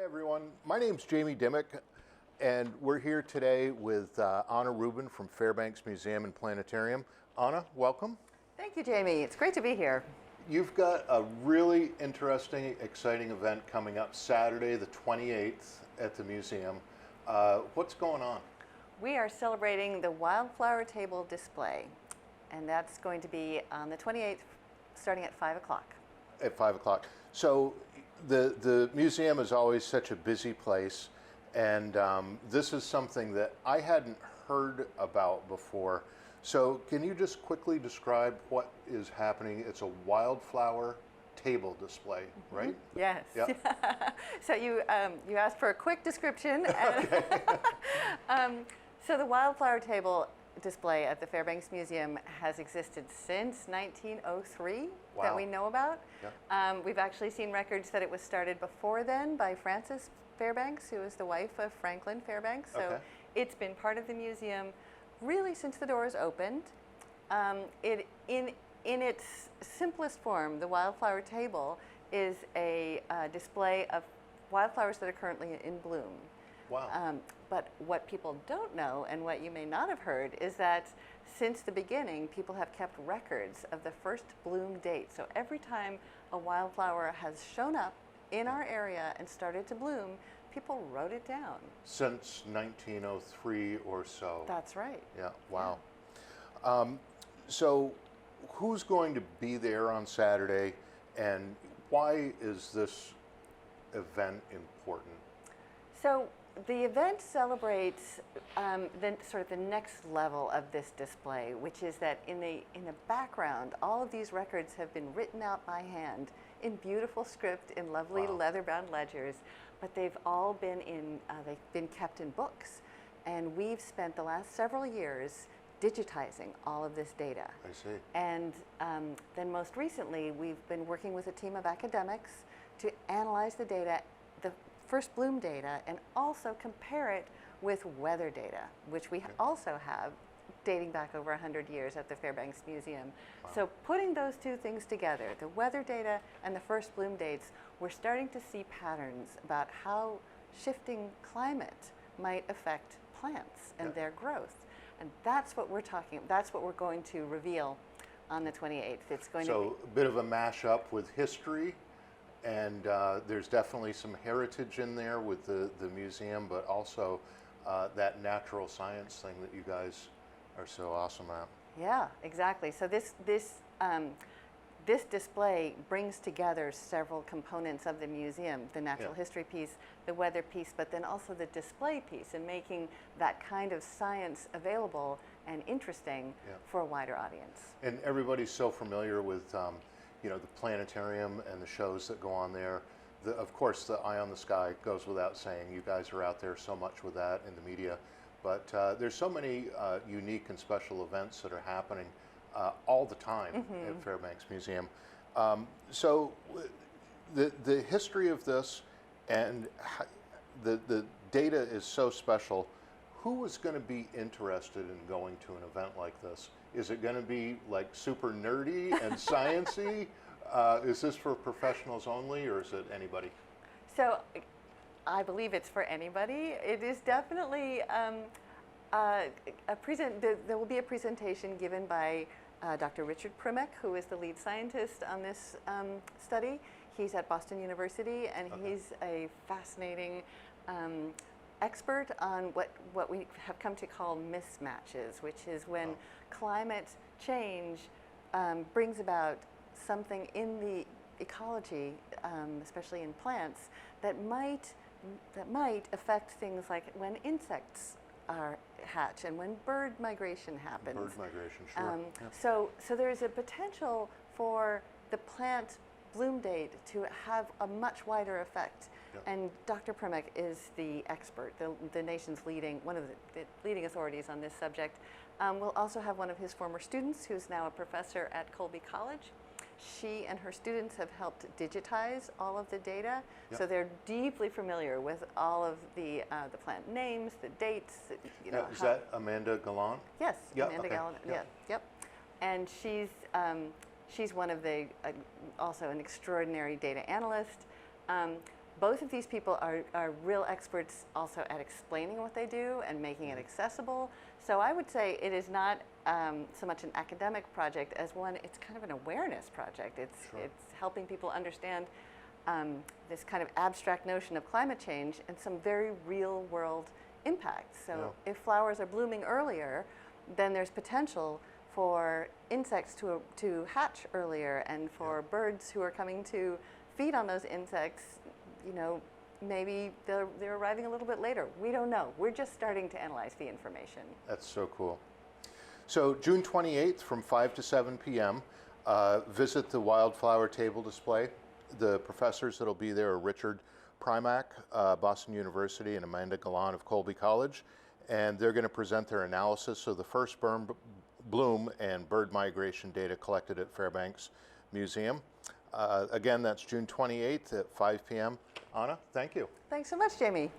everyone. My name's Jamie Dimmick, and we're here today with Anna Rubin from Fairbanks Museum and Planetarium. Anna, welcome. Thank you, Jamie. It's great to be here. You've got a really interesting, exciting event coming up Saturday, the 28th, at the museum. What's going on? We are celebrating the Wildflower Table display, and that's going to be on the 28th, starting at 5 o'clock. At 5 o'clock. So the museum is always such a busy place, and this is something that I hadn't heard about before. So can you just quickly describe what is happening? It's a wildflower table display, right? Yes. Yep. So you asked for a quick description. So the Wildflower Table display at the Fairbanks Museum has existed since 1903 that we know about. Yeah. We've actually seen records that it was started before then by Frances Fairbanks, who was the wife of Franklin Fairbanks. So it's been part of the museum really since the doors opened. In its simplest form, the Wildflower Table is a display of wildflowers that are currently in bloom. Wow. But what people don't know, and what you may not have heard, is that since the beginning, people have kept records of the first bloom date. So every time a wildflower has shown up in our area and started to bloom, people wrote it down. Since 1903 or so. That's right. Yeah, wow. So who's going to be there on Saturday, and why is this event important? So the event celebrates the next level of this display, which is that in the background, all of these records have been written out by hand in beautiful script in lovely leather-bound ledgers, but they've all been they've been kept in books, and we've spent the last several years digitizing all of this data. I see. And then most recently, we've been working with a team of academics to analyze the data, the first bloom data, and also compare it with weather data, which we also have dating back over 100 years at the Fairbanks Museum. Wow. So putting those two things together, the weather data and the first bloom dates, we're starting to see patterns about how shifting climate might affect plants and their growth. And that's what we're that's what we're going to reveal on the 28th. It's going to be a bit of a mashup with history, and there's definitely some heritage in there with the museum, but also that natural science thing that you guys are so awesome at. Yeah, exactly. So this display brings together several components of the museum, the natural history piece, the weather piece, but then also the display piece, and making that kind of science available and interesting for a wider audience. And everybody's so familiar with the planetarium and the shows that go on there. Of course, the Eye on the Sky goes without saying. You guys are out there so much with that in the media. But there's so many unique and special events that are happening all the time at Fairbanks Museum. So the history of this and the data is so special. Who is going to be interested in going to an event like this? Is it going to be like super nerdy and sciencey? Is this for professionals only, or is it anybody? So I believe it's for anybody. It is definitely there will be a presentation given by Dr. Richard Primek, who is the lead scientist on this study. He's at Boston University, and he's a fascinating expert on what we have come to call mismatches, which is when climate change brings about something in the ecology, especially in plants, that might affect things like when insects hatch and when bird migration happens. Bird migration, sure. So there's a potential for the plant bloom date to have a much wider effect. And Dr. Primek is the expert, the nation's one of the leading authorities on this subject. We'll also have one of his former students, who's now a professor at Colby College. She and her students have helped digitize all of the data, so they're deeply familiar with all of the plant names, the dates. Is that Amanda Gallant? Yes, Amanda Gallant. Yep. And she's one of the also an extraordinary data analyst. both of these people are real experts also at explaining what they do and making it accessible. So I would say it is not so much an academic project as one, it's kind of an awareness project. It's helping people understand this kind of abstract notion of climate change and some very real world impacts. So if flowers are blooming earlier, then there's potential for insects to hatch earlier, and for birds who are coming to feed on those insects, you know, maybe they're arriving a little bit later. We don't know. We're just starting to analyze the information. That's so cool. So June 28th from 5 to 7 p.m., visit the wildflower table display. The professors that'll be there are Richard Primack, Boston University, and Amanda Galan of Colby College. And they're going to present their analysis of the first bloom and bird migration data collected at Fairbanks Museum. Again, that's June 28th at 5 p.m. Anna, thank you. Thanks so much, Jamie.